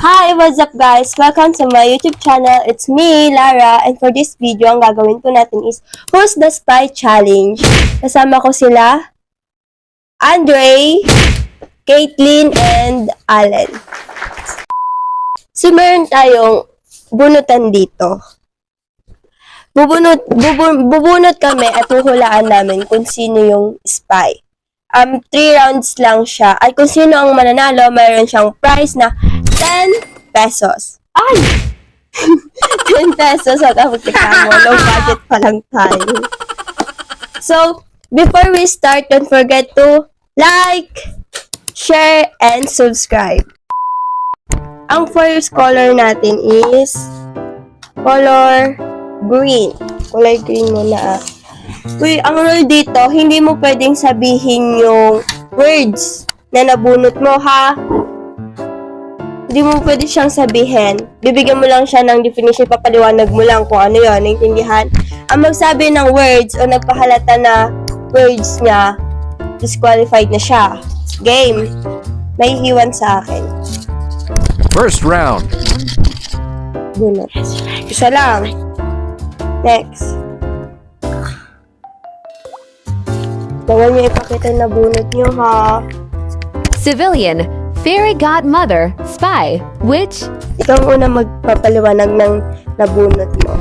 Hi! What's up guys? Welcome to my YouTube channel. It's me, Lara, and for this video, ang gagawin po natin is Who's the Spy Challenge. Kasama ko sila, Andre, Caitlyn, and Allen. So, meron tayong bunutan dito. Bubunot kami at huhulaan namin kung sino yung spy. 3 rounds lang siya. At kung sino ang mananalo, mayroon siyang prize na 10 pesos. Ay! 10 pesos at ako mo. Low budget pa lang tayo. So, before we start, don't forget to like, share, and subscribe. Ang first color natin is color green. Color green muna. Uy, ang rule dito, hindi mo pwedeng sabihin yung words na nabunot mo, ha? Hindi mo pwede siyang sabihin. Bibigyan mo lang siya ng definition, papaliwanag mo lang kung ano yun, naintindihan? Ang magsabi ng words o nagpahalata na words niya, disqualified na siya. Game. May hiwan sa akin. First round. Bunot. Isa lang. Next. Bawal niyo ipakita na bunot niyo, ha? Civilian, fairy godmother, spy, witch. Ikaw una magpapaliwanag ng nabunot mo.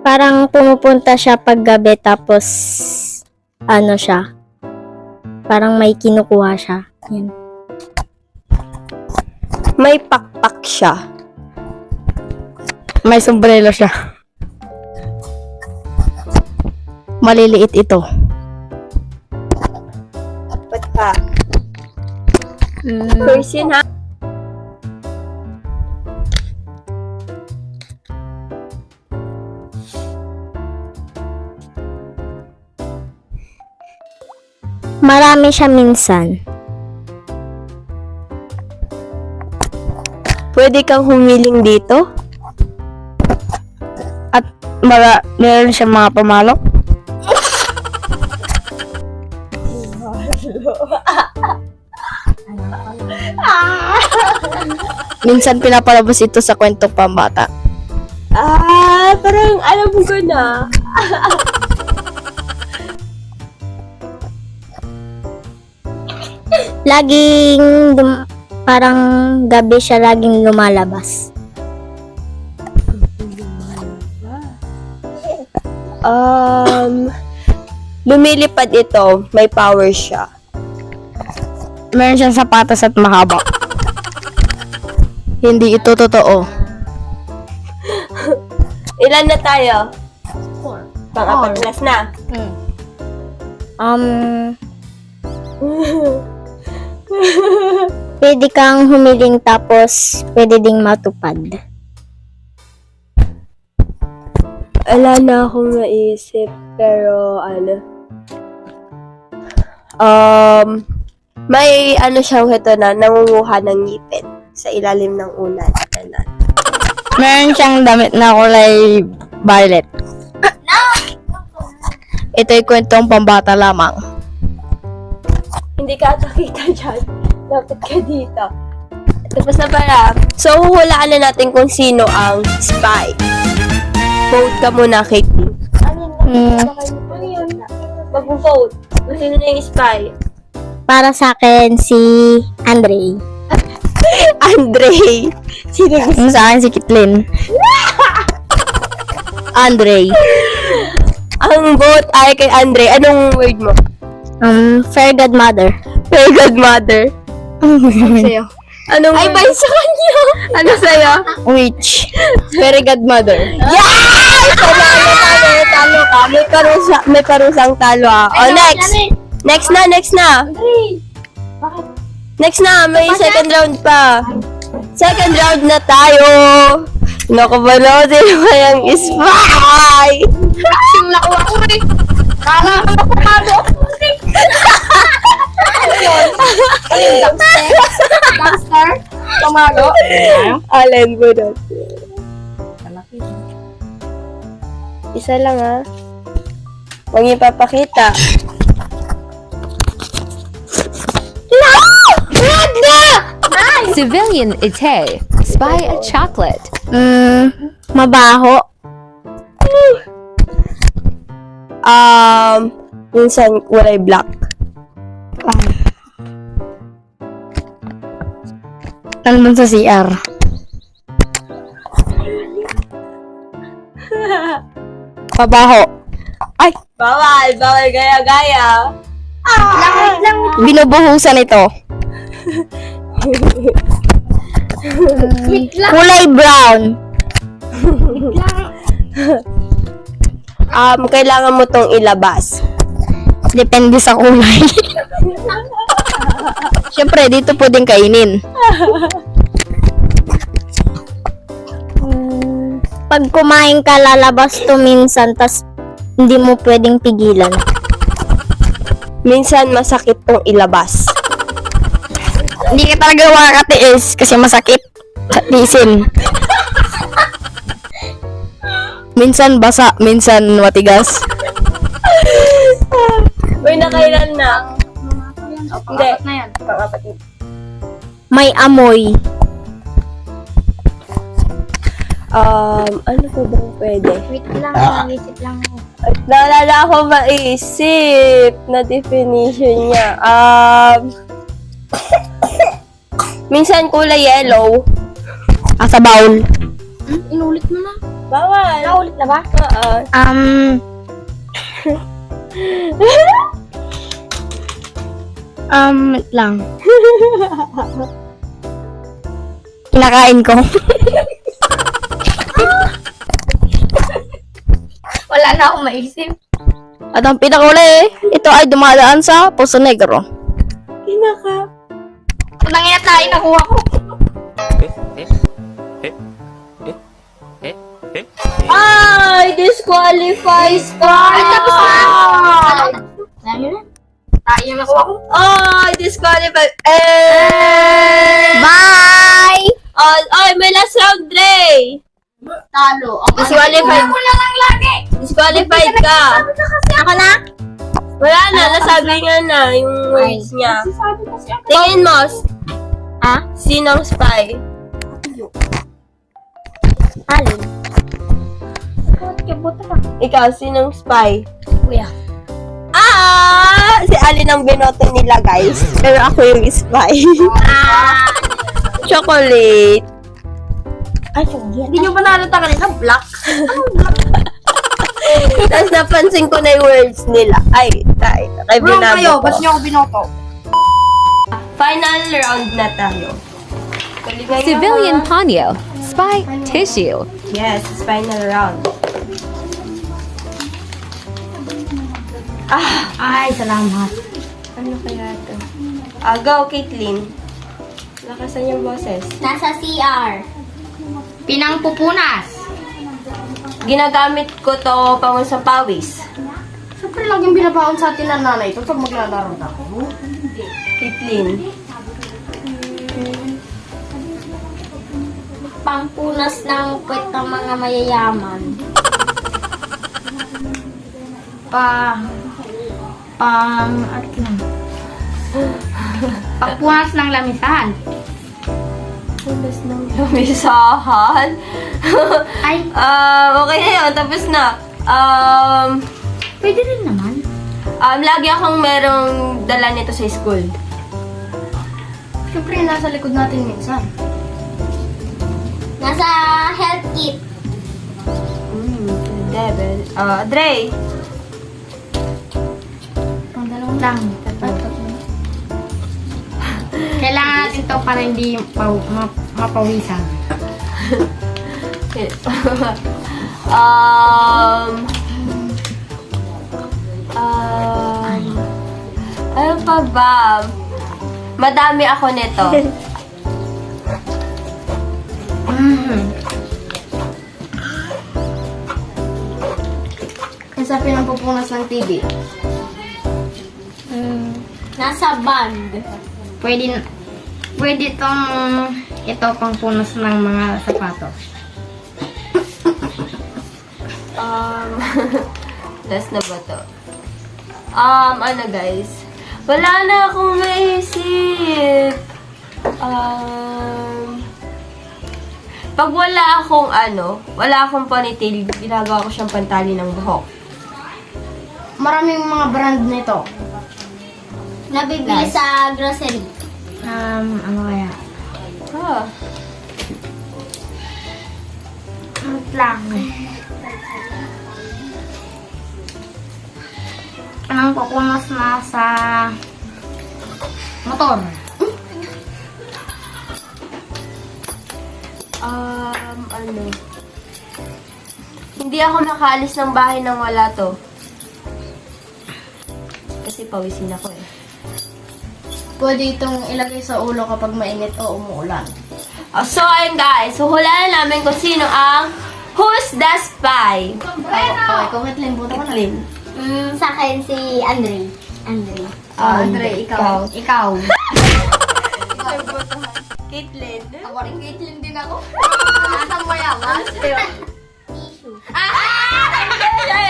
Parang pumupunta siya paggabi tapos siya. Parang may kinukuha siya. Yan. May pakpak siya. May sombrero siya. Maliliit ito. Ba't ka? Person, ha? Marami siya minsan. Pwede kang humiling dito? At meron siya mga pamalok. Minsan pinapalabas ito sa kwentong pambata. Parang alam ko na. Parang gabi siya laging lumalabas. Lumilipad ito. May power siya. Meron siyang sapatos at mahaba. Hindi ito totoo. Ilan na tayo? 4. Pang-apat class na. Pwede kang humiling tapos pwede ding matupad. Wala na akong maisip, pero may siyang ito na nangunguha ng ngipin sa ilalim ng unan. Ganun. Meron siyang damit na kulay violet. Ito'y kwentong pambata lamang. Hindi ka atakita dyan. Dapat ka dito. Tapos na pala. So, huhulaan na natin kung sino ang spy. Vote ka muna, Katie. Mag-vote. Kung sino na yung spy. Para sa akin, si Andre. Andre. Sino gusto? Sa akin, si Caitlyn. Andre. Ang vote ay kay Andre. Anong word mo? Fair godmother. Fair godmother. Ano sa'yo? Anong Ay, word? bay sa kanya! Ano sa'yo? Witch. Fairy godmother. Yay! Talo ka. May parusang talo, ah. O, next. Next na. Next na. May second round pa. Second round na tayo. Naku ba no? Sino ba yung spy? Yung nakuha ko eh. Kala ko napapalo ako eh. Ano yun? Ano yung gangster? Gangster? Pamalo? Allen mo doon. Isa lang, ha. Huwag niyo papakita. Civilian ite. Spy a chocolate. Mabaho. Minsan kulay black. Nandun sa CR. Mabaho. Ay! Bawal gaya-gaya. Binubuhusan ito. Kulay brown. Kailangan mo tong ilabas. Depende sa kulay. Siyempre, dito pwedeng kainin. Pag kumain ka, lalabas to minsan, tas hindi mo pwedeng pigilan. Minsan masakit tong ilabas. Hindi ka talaga makakatiis kasi masakit. Tiisin. Minsan basa, minsan matigas. Uy, nakailan na? Hindi. Pangapat na. May amoy. Ano po bang pwede? Wait lang, isip lang ako. Naalala ko maisip na definition niya. Minsan kulay yellow. Sa bowl. Inulit mo na. Bawal. Naulit na ba? Oo. Wait lang. Kinakain ko. Wala na akong maisip. At ang pinakuli, ito ay dumadaan sa Poso Negro. Kinaka. Nangina tayo, nakuha ko. Ay! Disqualifies ka! Ay, tapos na! Dami na. Tayo nakuha ko. Ay! Disqualified! Bye! Ay! May last round, Dre! Talo. Disqualified. Ako na lang lagi. Disqualified ka! Ako na? Wala na, nasabi nga na yung words niya. Tingin mo, sinong spy? Alin? Ikaw, sinong spy? Kuya. Si Alin ang binoto nila, guys. Pero ako yung spy. Chocolate. Ay, chocolate. Hindi nyo ba nalata kanina? Black? Tapos napansin ko na yung words nila. Ay, kay Bro, binago kayo. ko. Ba't nyo ako binoto? Final round na tayo. Galingan nyo, Civilian ha? panyo. Spy tissue. Yes, it's final round. Ay, salamat. Ano kaya ito? Go, Caitlyn. Lakasan yung boses. Nasa CR. Pinangpupunas. Ginagamit ko to pang sa pawis. Siyempre laging binabaon sa atin ng nanay ito pag maglalaro na ako. Caitlyn. Pampunas ng puwet ng mga mayayaman. Pagpunas ng lamisan. Punas ng lamisahan. Ay, Okay na yun. Tapos na. pwede rin naman. Lagi akong merong dala nito sa school. Siyempre, nasa likod natin minsan. Nasa health kit. Devil. Dre. Pangdalawang lang. Kailangan natin to para hindi mapawisan. Ano pa ba? Madami ako nito. Kaysa pinampupunas ng TV. Nasa bag. Pwede ito pang punas ng mga sapatos. Last na ba to? Ano guys? Wala na akong maisip. Pag wala akong ponytail, ginagawa ko siyang pantali ng buhok. Maraming mga brand nito. Nabibili sa grocery. Ano kaya? Ah. Wait lang. Anong pupunas na sa motor? Hindi ako makaalis ng bahay nang wala to. Kasi pawisin ako eh. Pwede itong ilagay sa ulo kapag mainit o umuulan. So, ayun guys. So, hulaan namin kung sino ang Who's the Spy? Okay, kung Kathleen, buto ko na. Kathleen. Sa akin si Andre. Andre. Andre, ikaw. Ikaw. Caitlyn. Ako rin Caitlyn din ako. Nasang mayaman. Tissue.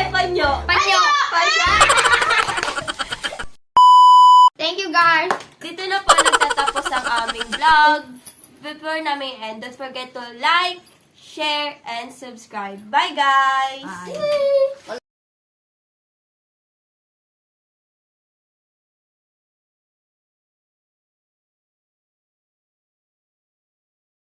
Panyo. Panyo! Thank you, guys. Dito na po nagtatapos ang aming vlog. Before namin end, don't forget to like, share, and subscribe. Bye, guys! Bye.